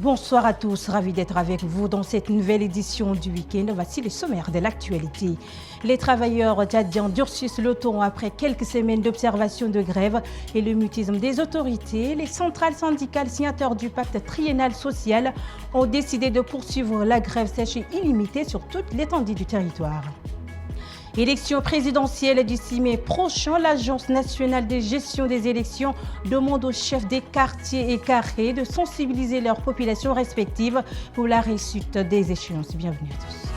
Bonsoir à tous, ravi d'être avec vous dans cette nouvelle édition du week-end. Voici le sommaire de l'actualité. Les travailleurs tchadiens durcissent le ton après quelques semaines d'observation de grève et le mutisme des autorités. Les centrales syndicales signataires du pacte triennal social ont décidé de poursuivre la grève sèche et illimitée sur toute l'étendue du territoire. Élection présidentielle du 6 mai prochain, l'Agence nationale de gestion des élections demande aux chefs des quartiers et carrés de sensibiliser leurs populations respectives pour la réussite des échéances. Bienvenue à tous.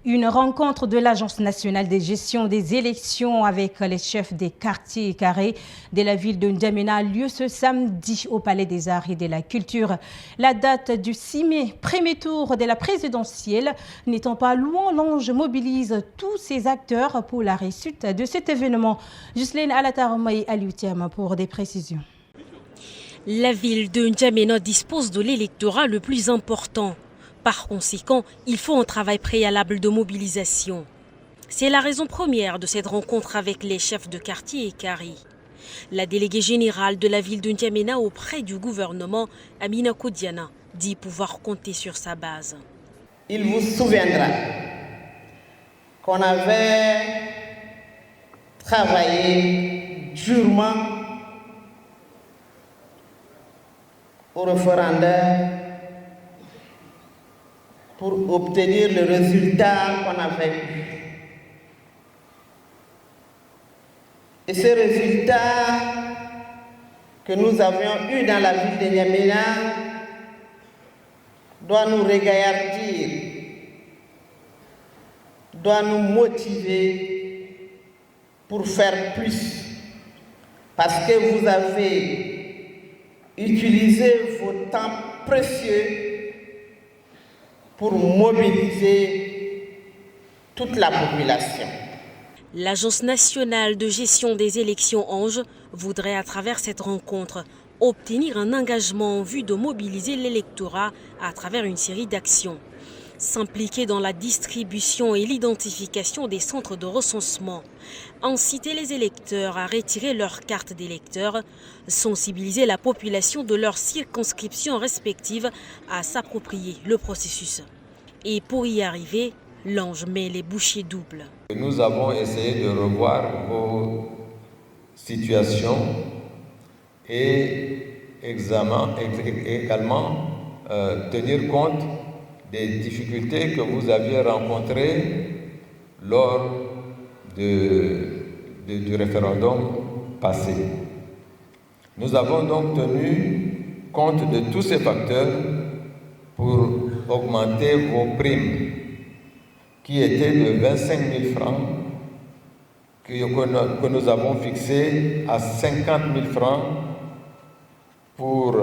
Une rencontre de l'Agence nationale de gestion des élections avec les chefs des quartiers et carrés de la ville de N'Djamena a lieu ce samedi au Palais des Arts et de la Culture. La date du 6 mai, premier tour de la présidentielle, n'étant pas loin, l'Ange mobilise tous ses acteurs pour la réussite de cet événement. Justine Alatarmaï Alioutiam pour des précisions. La ville de N'Djamena dispose de l'électorat le plus important. Par conséquent, il faut un travail préalable de mobilisation. C'est la raison première de cette rencontre avec les chefs de quartier et carré. La déléguée générale de la ville de N'Djamena auprès du gouvernement, Amina Kodiana, dit pouvoir compter sur sa base. Il vous souviendra qu'on avait travaillé durement au référendum pour obtenir le résultat qu'on avait eu. Et ce résultat que nous avions eu dans la ville de N'Djamena doit nous régaillardir, doit nous motiver pour faire plus. Parce que vous avez utilisé vos temps précieux pour mobiliser toute la population. L'Agence nationale de gestion des élections Ange voudrait à travers cette rencontre obtenir un engagement en vue de mobiliser l'électorat à travers une série d'actions. S'impliquer dans la distribution et l'identification des centres de recensement, inciter les électeurs à retirer leurs cartes d'électeurs, sensibiliser la population de leurs circonscriptions respectives à s'approprier le processus. Et pour y arriver, l'Ange met les bouchées doubles. Nous avons essayé de revoir vos situations et également tenir compte des difficultés que vous aviez rencontrées lors du référendum passé. Nous avons donc tenu compte de tous ces facteurs pour augmenter vos primes qui étaient de 25 000 francs que nous avons fixées à 50 000 francs pour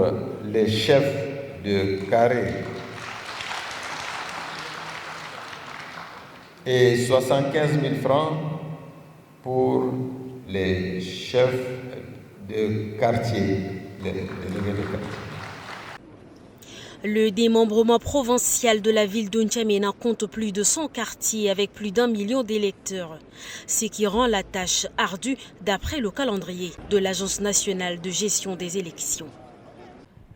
les chefs de carré et 75 000 francs pour les chefs de quartier, les délégués de quartier. Le démembrement provincial de la ville de N'Djamena compte plus de 100 quartiers avec plus d'1 million d'électeurs, ce qui rend la tâche ardue d'après le calendrier de l'Agence nationale de gestion des élections.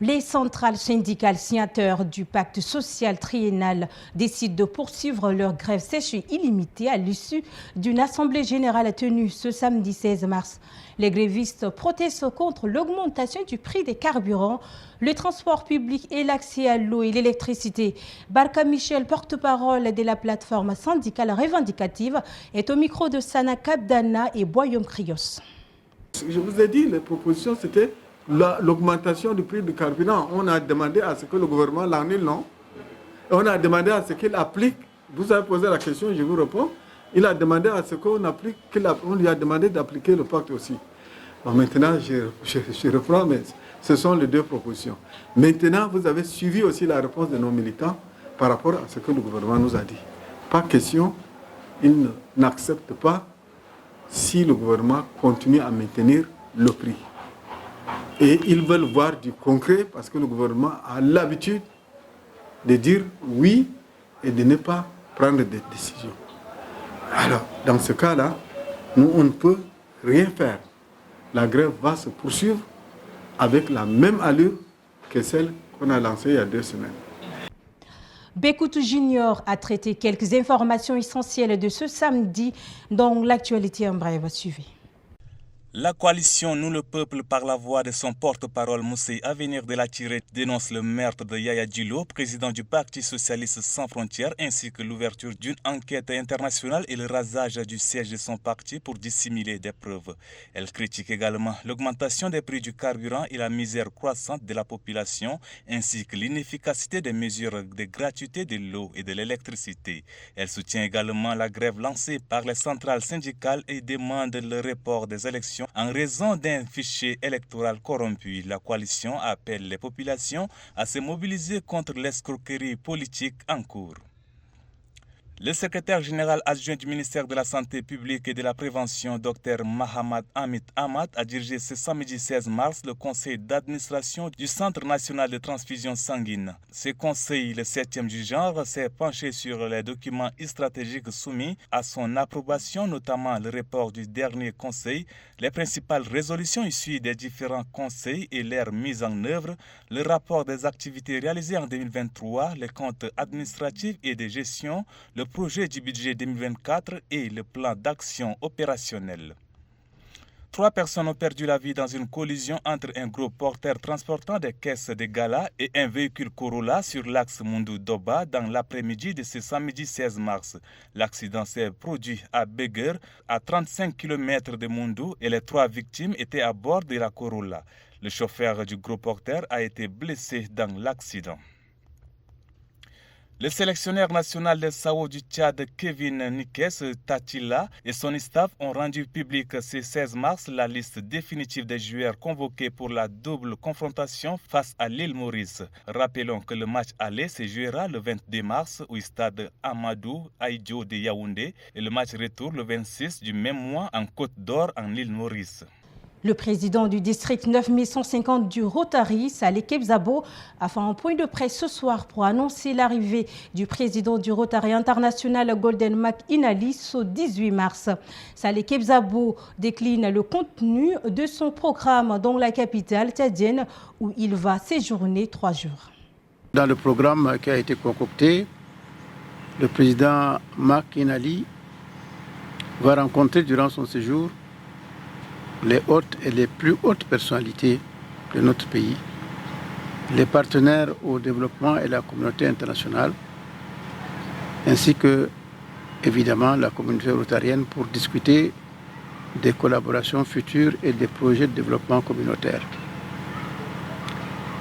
Les centrales syndicales signataires du pacte social triennal décident de poursuivre leur grève sèche et illimitée à l'issue d'une assemblée générale tenue ce samedi 16 mars. Les grévistes protestent contre l'augmentation du prix des carburants, le transport public et l'accès à l'eau et l'électricité. Barka Michel, porte-parole de la plateforme syndicale revendicative, est au micro de Sana Kabdana et Boyom Krios. Je vous ai dit, les propositions, c'était l'augmentation du prix du carburant. On a demandé à ce que le gouvernement l'annule, non? On a demandé à ce qu'il applique. Vous avez posé la question, je vous réponds. Il a demandé à ce qu'on applique, on lui a demandé d'appliquer le pacte aussi. Bon, maintenant, je reprends, mais ce sont les deux propositions. Maintenant, vous avez suivi aussi la réponse de nos militants par rapport à ce que le gouvernement nous a dit. Pas question, ils n'acceptent pas si le gouvernement continue à maintenir le prix. Et ils veulent voir du concret parce que le gouvernement a l'habitude de dire oui et de ne pas prendre des décisions. Alors, dans ce cas-là, nous, on ne peut rien faire. La grève va se poursuivre avec la même allure que celle qu'on a lancée il y a 2 semaines. Bekoutou Junior a traité quelques informations essentielles de ce samedi dans l'actualité en bref. Suivez. La coalition Nous le Peuple, par la voix de son porte-parole Moussé Avenir de la Tirée, dénonce le meurtre de Yaya Djilo, président du Parti Socialiste Sans Frontières, ainsi que l'ouverture d'une enquête internationale et le rasage du siège de son parti pour dissimuler des preuves. Elle critique également l'augmentation des prix du carburant et la misère croissante de la population, ainsi que l'inefficacité des mesures de gratuité de l'eau et de l'électricité. Elle soutient également la grève lancée par les centrales syndicales et demande le report des élections en raison d'un fichier électoral corrompu. La coalition appelle les populations à se mobiliser contre l'escroquerie politique en cours. Le secrétaire général adjoint du ministère de la Santé publique et de la Prévention, Dr Mahamad Hamid Ahmad, a dirigé ce samedi 16 mars le conseil d'administration du Centre national de transfusion sanguine. Ce conseil, le 7e du genre, s'est penché sur les documents stratégiques soumis à son approbation, notamment le rapport du dernier conseil, les principales résolutions issues des différents conseils et leur mise en œuvre, le rapport des activités réalisées en 2023, les comptes administratifs et de gestion, le projet du budget 2024 et le plan d'action opérationnel. 3 personnes ont perdu la vie dans une collision entre un gros porteur transportant des caisses de gala et un véhicule Corolla sur l'axe Moundou-Doba dans l'après-midi de ce samedi 16 mars. L'accident s'est produit à Beguer, à 35 km de Moundou, et les 3 victimes étaient à bord de la Corolla. Le chauffeur du gros porteur a été blessé dans l'accident. Le sélectionneur national de Sao du Tchad, Kevin Nikes Tatila, et son staff ont rendu public ce 16 mars la liste définitive des joueurs convoqués pour la double confrontation face à l'île Maurice. Rappelons que le match aller se jouera le 22 mars au stade Amadou Ahidjo de Yaoundé et le match retour le 26 du même mois en Côte d'Or en île Maurice. Le président du district 9150 du Rotary, Saleh Kebzabo, a fait un point de presse ce soir pour annoncer l'arrivée du président du Rotary international Golden McInally au 18 mars. Saleh Kebzabo décline le contenu de son programme dans la capitale tchadienne où il va séjourner 3 jours. Dans le programme qui a été concocté, le président McInally va rencontrer durant son séjour les hautes et les plus hautes personnalités de notre pays, les partenaires au développement et la communauté internationale, ainsi que, évidemment, la communauté rotarienne pour discuter des collaborations futures et des projets de développement communautaire.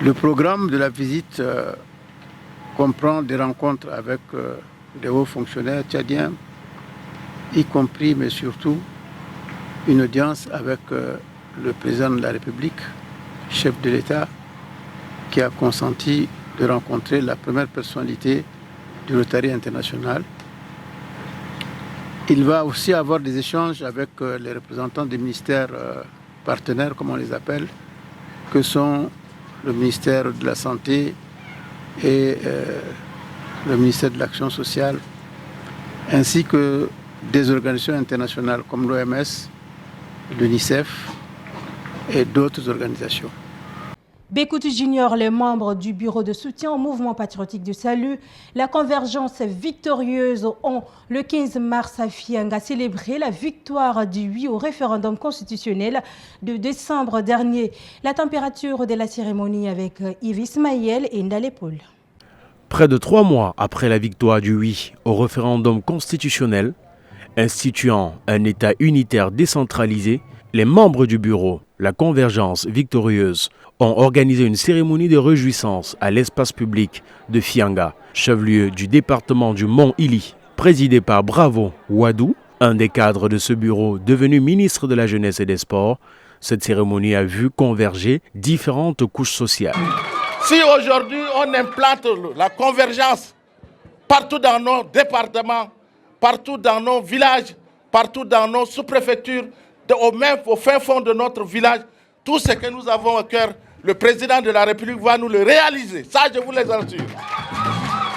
Le programme de la visite comprend des rencontres avec des hauts fonctionnaires tchadiens, y compris, mais surtout, une audience avec le président de la République, chef de l'État, qui a consenti de rencontrer la première personnalité du Rotary international. Il va aussi avoir des échanges avec les représentants des ministères partenaires, comme on les appelle, que sont le ministère de la Santé et le ministère de l'Action sociale, ainsi que des organisations internationales comme l'OMS, l'UNICEF et d'autres organisations. Bekoutou Junior, les membres du bureau de soutien au mouvement patriotique du salut, la convergence victorieuse ont le 15 mars à Fianga célébré la victoire du oui au référendum constitutionnel de décembre dernier. La température de la cérémonie avec Yves Ismaël et Ndale Paul. Près de 3 mois après la victoire du oui au référendum constitutionnel, instituant un État unitaire décentralisé, les membres du bureau, la convergence victorieuse, ont organisé une cérémonie de réjouissance à l'espace public de Fianga, chef-lieu du département du Mont-Ili, présidé par Bravo Wadou, un des cadres de ce bureau devenu ministre de la Jeunesse et des Sports. Cette cérémonie a vu converger différentes couches sociales. Si aujourd'hui on implante la convergence partout dans nos départements, partout dans nos villages, partout dans nos sous-préfectures, au fin fond de notre village, tout ce que nous avons au cœur, le président de la République va nous le réaliser. Ça, je vous les assure.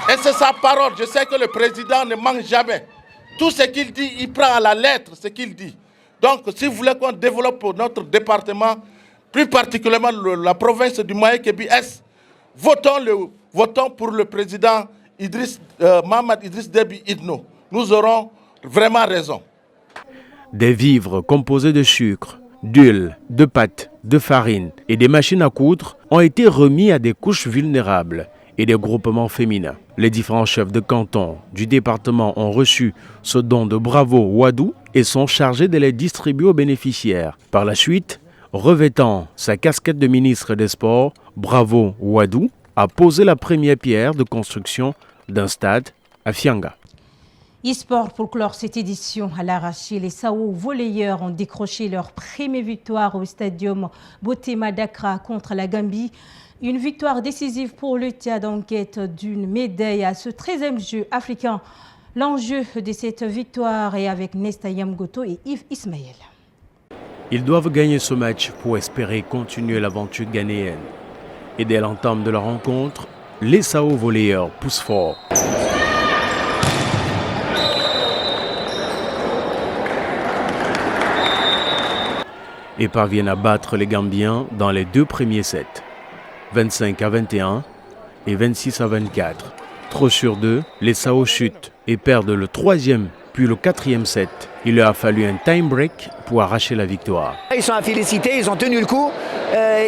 Et c'est sa parole. Je sais que le président ne manque jamais. Tout ce qu'il dit, il prend à la lettre ce qu'il dit. Donc, si vous voulez qu'on développe notre département, plus particulièrement la province du Moyen-Kébi-Est, votons pour le président Mohamed Idriss Déby Itno. Nous aurons vraiment raison. Des vivres composés de sucre, d'huile, de pâtes, de farine et des machines à coudre ont été remis à des couches vulnérables et des groupements féminins. Les différents chefs de canton du département ont reçu ce don de Bravo Ouadou et sont chargés de les distribuer aux bénéficiaires. Par la suite, revêtant sa casquette de ministre des Sports, Bravo Ouadou a posé la première pierre de construction d'un stade à Fianga. E-sport pour clore cette édition à l'arraché. Les Sao volleyeurs ont décroché leur première victoire au stadium Botema d'Accra contre la Gambie. Une victoire décisive pour le Tchad en quête d'une médaille à ce 13e jeu africain. L'enjeu de cette victoire est avec Nesta Yamgoto et Yves Ismaël. Ils doivent gagner ce match pour espérer continuer l'aventure ghanéenne. Et dès l'entame de la rencontre, les Sao volleyeurs poussent fort. Et parviennent à battre les Gambiens dans les deux premiers sets. 25-21 et 26-24. Trop sur deux, les Sao chutent et perdent le troisième puis le quatrième set. Il leur a fallu un time break pour arracher la victoire. Ils sont à féliciter, ils ont tenu le coup,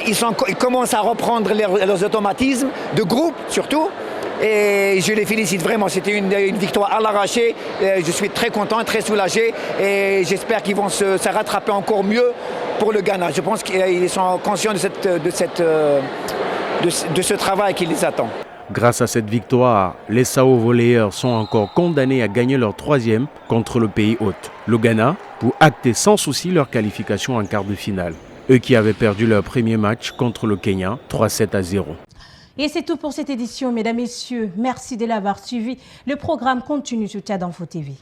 ils commencent à reprendre leurs automatismes, de groupe surtout. Et je les félicite vraiment, c'était une victoire à l'arraché. Je suis très content, très soulagé et j'espère qu'ils vont se rattraper encore mieux pour le Ghana. Je pense qu'ils sont conscients de ce travail qui les attend. Grâce à cette victoire, les Sao volleyeurs sont encore condamnés à gagner leur troisième contre le pays hôte, le Ghana, pour acter sans souci leur qualification en quart de finale. Eux qui avaient perdu leur premier match contre le Kenya, 3-7-0. Et c'est tout pour cette édition, mesdames, messieurs. Merci de l'avoir suivi. Le programme continue sur Tchad Info TV.